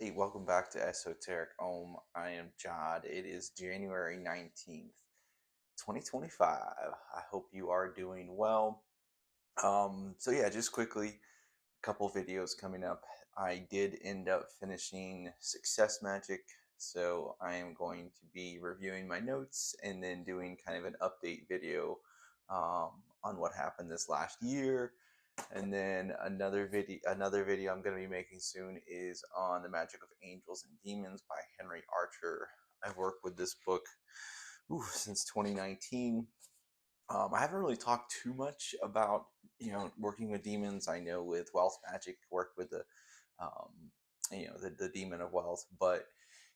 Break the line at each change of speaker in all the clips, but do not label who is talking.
Hey, welcome back to Esoteric I am Jod. It is January 19th, 2025. I hope you are doing well. So just quickly, a couple videos coming up. I did end up finishing Success Magic, so I am going to be reviewing my notes and then doing kind of an update video um, on what happened this last year. And then another video I'm going to be making soon is on the magic of angels and demons by Henry Archer. I've worked with this book since 2019. I haven't really talked too much about working with demons. I know with wealth magic worked with um, the demon of wealth, but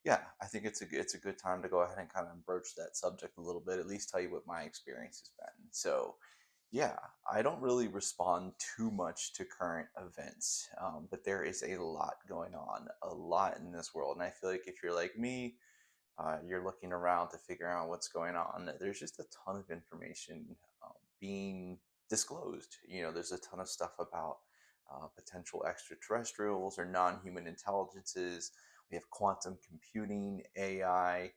yeah, I think it's a good time to go ahead and kind of broach that subject a little bit. At least tell you what my experience has been. So yeah, I don't really respond too much to current events, but there is a lot going on, a lot in this world. And I feel like if you're like me, you're looking around to figure out what's going on. There's just a ton of information being disclosed. There's a ton of stuff about potential extraterrestrials or non human intelligences. We have quantum computing, AI.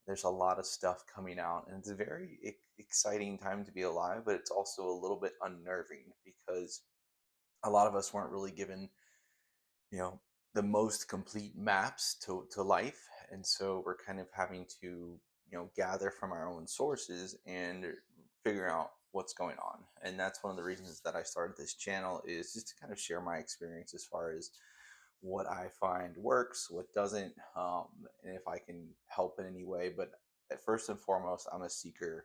There's a lot of stuff coming out, and it's a very exciting time to be alive, but it's also a little bit unnerving because a lot of us weren't really given you know the most complete maps to life, and so we're kind of having to gather from our own sources and figure out what's going on. And that's one of the reasons that I started this channel, is just to kind of share my experience as far as what I find works, what doesn't, and if I can help in any way. But first and foremost, I'm a seeker,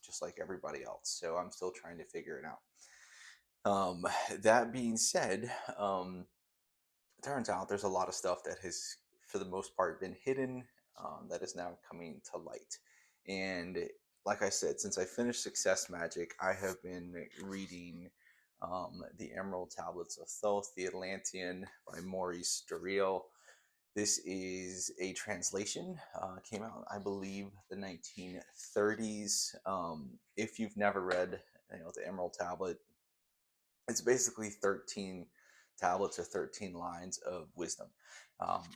just like everybody else, so I'm still trying to figure it out. That being said, it turns out there's a lot of stuff that has, for the most part, been hidden, that is now coming to light. And like I said, since I finished Success Magic, I have been reading The Emerald Tablets of Thoth, The Atlantean by Maurice Doreal. This is a translation. Came out, I believe, the 1930s. If you've never read, the Emerald Tablet, it's basically 13 tablets or 13 lines of wisdom.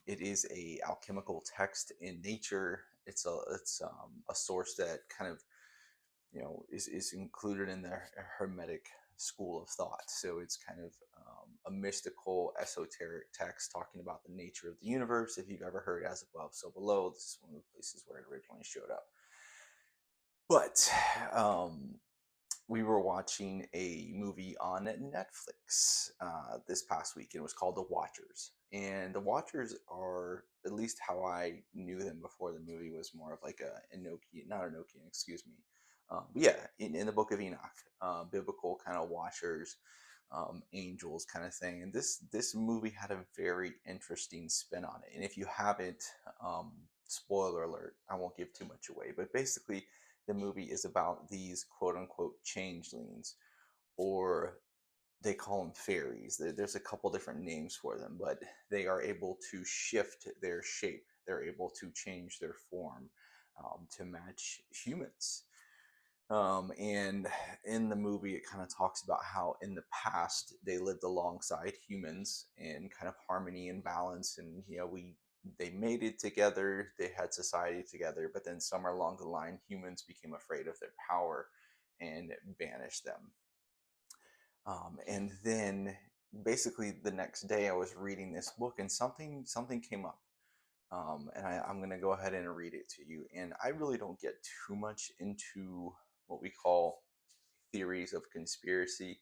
It is a alchemical text in nature. It's a source that kind of is included in the Hermetic school of thought. So it's kind of a mystical, esoteric text talking about the nature of the universe. If you've ever heard "As Above, So Below," this is one of the places where it originally showed up. But we were watching a movie on Netflix this past week, and it was called The Watchers. And The Watchers are, at least how I knew them before the movie, was more of like a Enochian, not Enochian, excuse me. But yeah, in the Book of Enoch, biblical kind of watchers, angels kind of thing. And this movie had a very interesting spin on it. And if you haven't, spoiler alert, I won't give too much away, but basically the movie is about these quote unquote changelings, or they call them fairies. There's a couple different names for them, but they are able to shift their shape. They're able to change their form to match humans. And in the movie, it kind of talks about how in the past they lived alongside humans in kind of harmony and balance, and they made it together, they had society together, but then somewhere along the line, humans became afraid of their power and banished them. And then basically the next day, I was reading this book, and something came up. And I'm going to go ahead and read it to you. And I really don't get too much into what we call theories of conspiracy,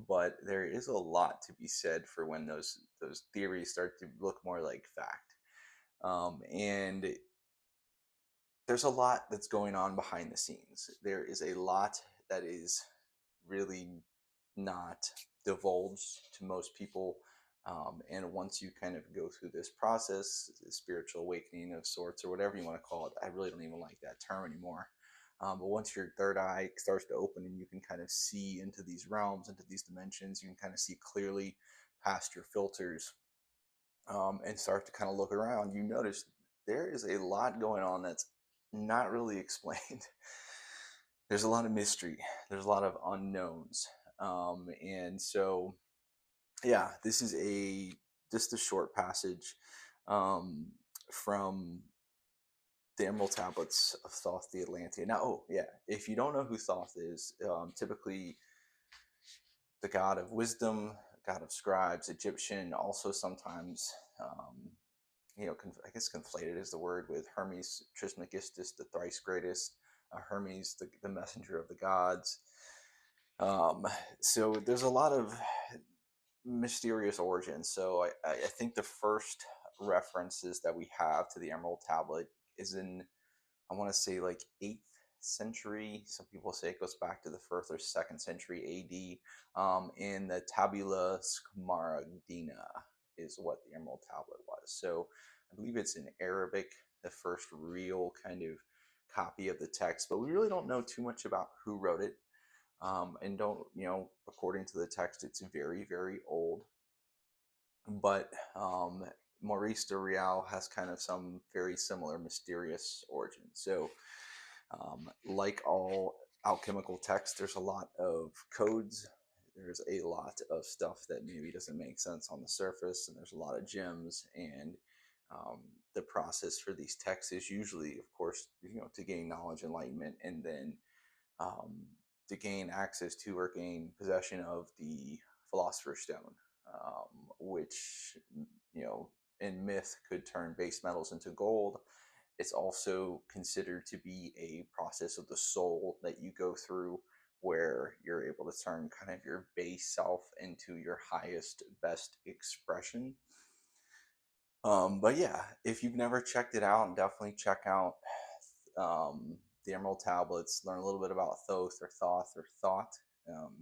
but there is a lot to be said for when those theories start to look more like fact. And there's a lot that's going on behind the scenes. There is a lot that is really not divulged to most people. And once you kind of go through this process, the spiritual awakening of sorts, or whatever you want to call it, I really don't even like that term anymore. But once your third eye starts to open and you can kind of see into these realms, into these dimensions, you can kind of see clearly past your filters, and start to kind of look around, you notice there is a lot going on that's not really explained. There's a lot of mystery, there's a lot of unknowns. And so, yeah, this is just a short passage. um, from the Emerald Tablets of Thoth the Atlantean. Now, oh yeah, if you don't know who Thoth is, typically the god of wisdom, god of scribes, Egyptian, also sometimes, I guess conflated is the word with Hermes Trismegistus, the thrice greatest, Hermes, the messenger of the gods. Um, so there's a lot of mysterious origins. So I think the first references that we have to the Emerald Tablet is in, I want to say, like 8th century. Some people say it goes back to the 1st or 2nd century AD. In the Tabula Smaragdina is what the Emerald Tablet was. So I believe it's in Arabic, the first real kind of copy of the text, but we really don't know too much about who wrote it. And don't, according to the text, it's very, very old. But Maurice de Real has kind of some very similar mysterious origins. So, like all alchemical texts, there's a lot of codes. There's a lot of stuff that maybe doesn't make sense on the surface, and there's a lot of gems. And um, the process for these texts is usually, of course, to gain knowledge, enlightenment, and then um, to gain access to or gain possession of the Philosopher's Stone, which, you know, in myth could turn base metals into gold. It's also considered to be a process of the soul that you go through where you're able to turn kind of your base self into your highest, best expression. But yeah, if you've never checked it out, definitely check out um, the Emerald Tablets, learn a little bit about Thoth or Thoth or Thought. Um,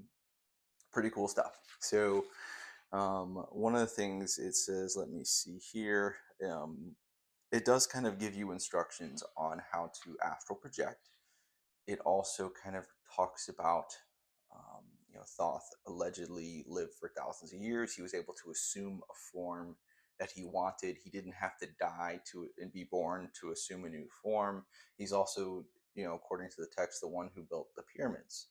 Pretty cool stuff. So, one of the things it says, let me see here, it does kind of give you instructions on how to astral project. It also kind of talks about, Thoth allegedly lived for thousands of years. He was able to assume a form that he wanted. He didn't have to die to and be born to assume a new form. He's also, according to the text, the one who built the pyramids,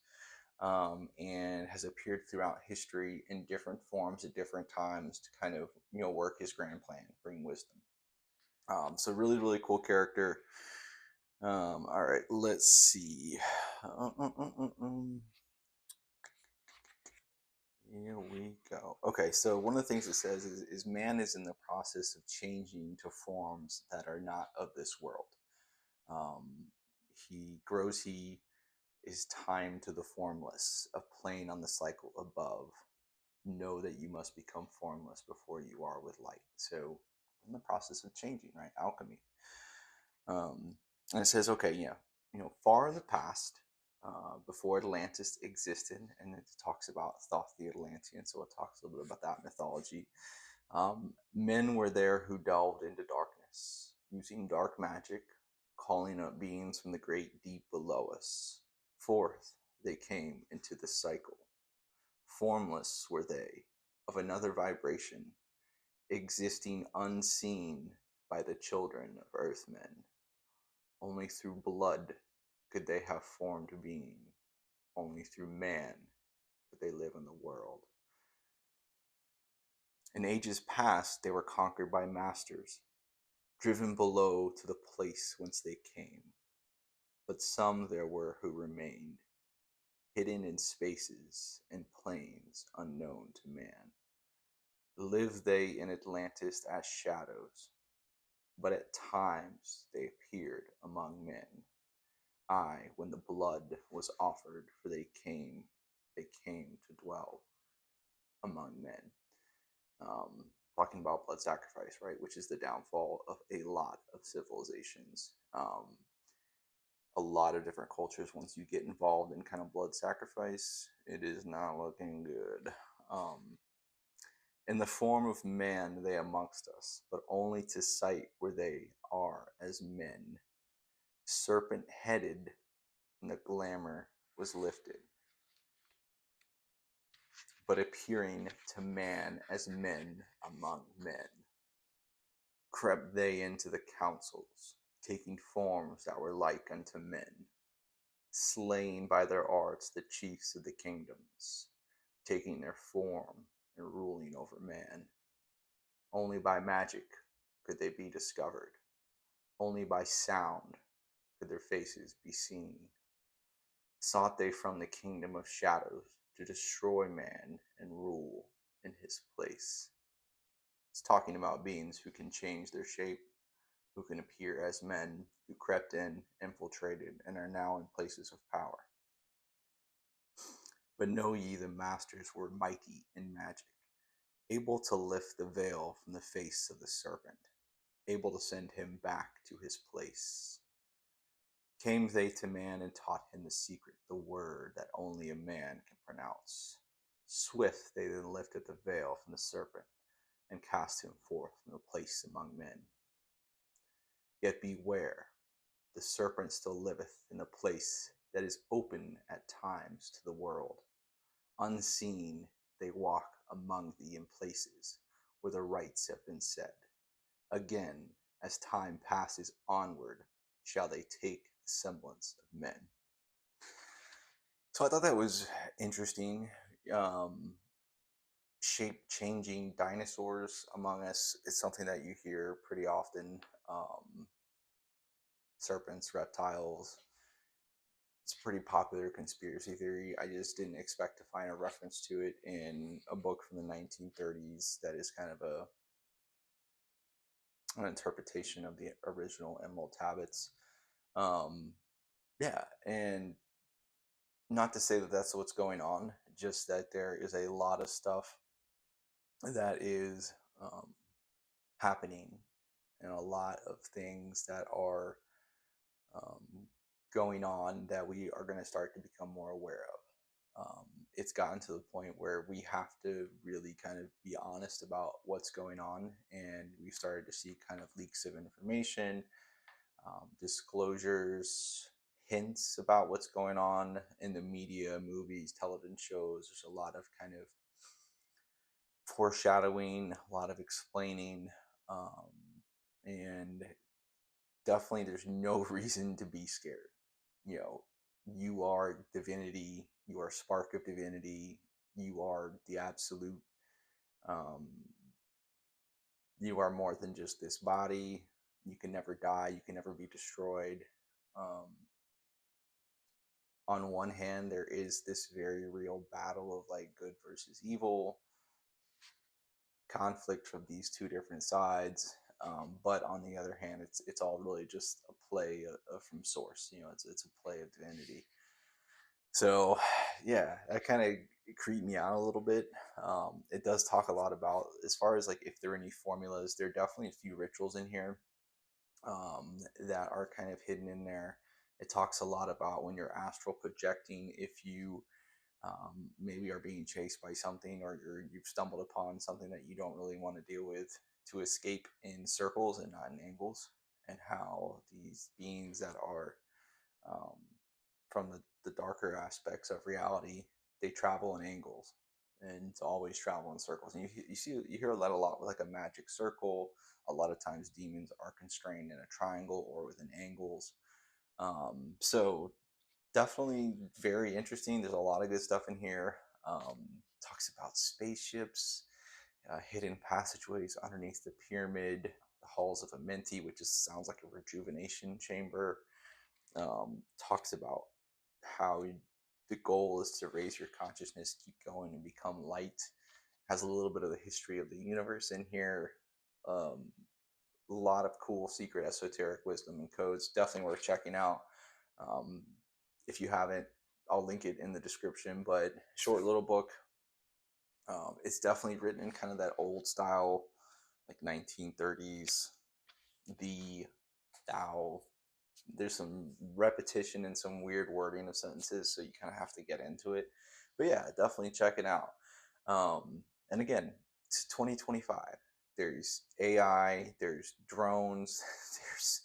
and has appeared throughout history in different forms at different times to kind of, work his grand plan, bring wisdom. So really, really cool character. All right, let's see. Here we go. Okay, so one of the things it says is man is in the process of changing to forms that are not of this world. Um, he is timed to the formless, of playing on the cycle above. Know that you must become formless before you are with light. So, in the process of changing, right? Alchemy. And it says, okay, yeah, far in the past, before Atlantis existed, and it talks about Thoth the Atlantean, so it talks a little bit about that mythology. Men were there who delved into darkness, using dark magic, calling up beings from the great deep below us. Forth they came into the cycle. Formless were they, of another vibration, existing unseen by the children of earthmen. Only through blood could they have formed being. Only through man could they live in the world. In ages past, they were conquered by masters, driven below to the place whence they came. But some there were who remained, hidden in spaces and plains unknown to man. Lived they in Atlantis as shadows, but at times they appeared among men. Aye, when the blood was offered, for they came to dwell among men. Talking about blood sacrifice, right, which is the downfall of a lot of civilizations. A lot of different cultures, once you get involved in kind of blood sacrifice, it is not looking good. In the form of man, they amongst us, but only to sight where they are as men. Serpent headed, and the glamour was lifted, but appearing to man as men among men. Crept they into the councils, taking forms that were like unto men, slaying by their arts the chiefs of the kingdoms, taking their form and ruling over man. Only by magic could they be discovered. Only by sound could their faces be seen. Sought they from the kingdom of shadows to destroy man and rule in his place. It's talking about beings who can change their shape, who can appear as men, who crept in, infiltrated, and are now in places of power. But know ye the masters were mighty in magic, able to lift the veil from the face of the serpent, able to send him back to his place. Came they to man and taught him the secret, the word that only a man can pronounce. Swift they then lifted the veil from the serpent and cast him forth from the place among men. Yet beware, the serpent still liveth in the place that is open at times to the world. Unseen they walk among thee in places where the rites have been said. Again, as time passes onward, shall they take the semblance of men. So I thought that was interesting. Um, Shape changing dinosaurs among us is something that you hear pretty often. Serpents, reptiles. It's a pretty popular conspiracy theory. I just didn't expect to find a reference to it in a book from the 1930s that is kind of an interpretation of the original Emerald Tablets. Um, yeah, and not to say that that's what's going on, just that there is a lot of stuff that is happening and a lot of things that are um, going on that we are going to start to become more aware of. It's gotten to the point where we have to really kind of be honest about what's going on, and we started to see kind of leaks of information, disclosures, hints about what's going on in the media, movies, television shows. There's a lot of kind of foreshadowing, a lot of explaining, um, and definitely there's no reason to be scared. You know, you are divinity, you are spark of divinity, you are the absolute. Um, you are more than just this body. You can never die, you can never be destroyed. Um, on one hand, there is this very real battle of like good versus evil, conflict from these two different sides. But on the other hand, it's all really just a play from source. You know, it's a play of divinity. So, yeah, that kind of creeped me out a little bit. It does talk a lot about, as far as like if there are any formulas, there are definitely a few rituals in here that are kind of hidden in there. It talks a lot about when you're astral projecting, if you maybe are being chased by something, or you've stumbled upon something that you don't really want to deal with, to escape in circles and not in angles, and how these beings that are um, from the darker aspects of reality, they travel in angles and to always travel in circles. And you hear that a lot with like a magic circle. A lot of times demons are constrained in a triangle or within angles. So definitely very interesting. There's a lot of good stuff in here. Talks about spaceships, hidden passageways underneath the pyramid, the halls of Amenti, which just sounds like a rejuvenation chamber. Talks about how the goal is to raise your consciousness, keep going, and become light. Has a little bit of the history of the universe in here. Um, a lot of cool secret esoteric wisdom and codes. Definitely worth checking out. Um, if you haven't, I'll link it in the description. But short little book. It's definitely written in kind of that old style, like 1930s. The thou. There's some repetition and some weird wording of sentences, so you kind of have to get into it. But yeah, definitely check it out. And again, it's 2025. There's AI, there's drones, there's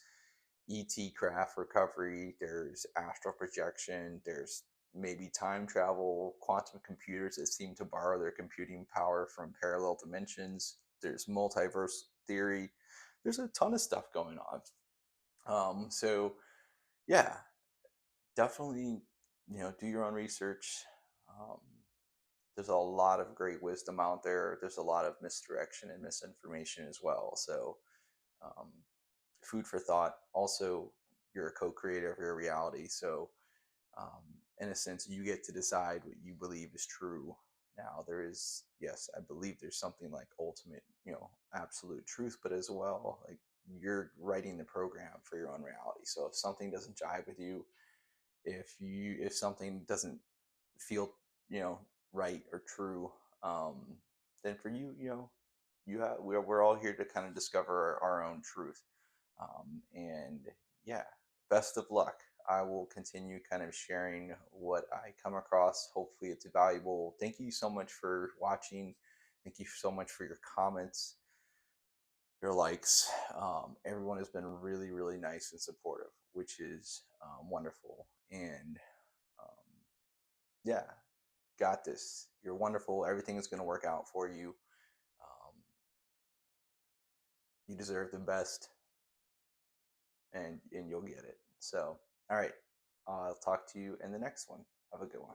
ET craft recovery, there's astral projection, there's maybe time travel, quantum computers that seem to borrow their computing power from parallel dimensions, there's multiverse theory. There's a ton of stuff going on. So yeah, definitely, do your own research. Um, there's a lot of great wisdom out there. There's a lot of misdirection and misinformation as well. So um, food for thought. Also, you're a co-creator of your reality, so um, in a sense, you get to decide what you believe is true. Now, there is, yes, I believe there's something like ultimate, absolute truth, but as well, like you're writing the program for your own reality. So if something doesn't jive with you, if something doesn't feel, you know, right or true, then for you, we're all here to kind of discover our own truth. And yeah, best of luck. I will continue kind of sharing what I come across. Hopefully, it's valuable. Thank you so much for watching. Thank you so much for your comments, your likes. Everyone has been really, really nice and supportive, which is wonderful. And um, yeah, got this. You're wonderful. Everything is going to work out for you. Um, you deserve the best, and you'll get it. So, all right, I'll talk to you in the next one. Have a good one.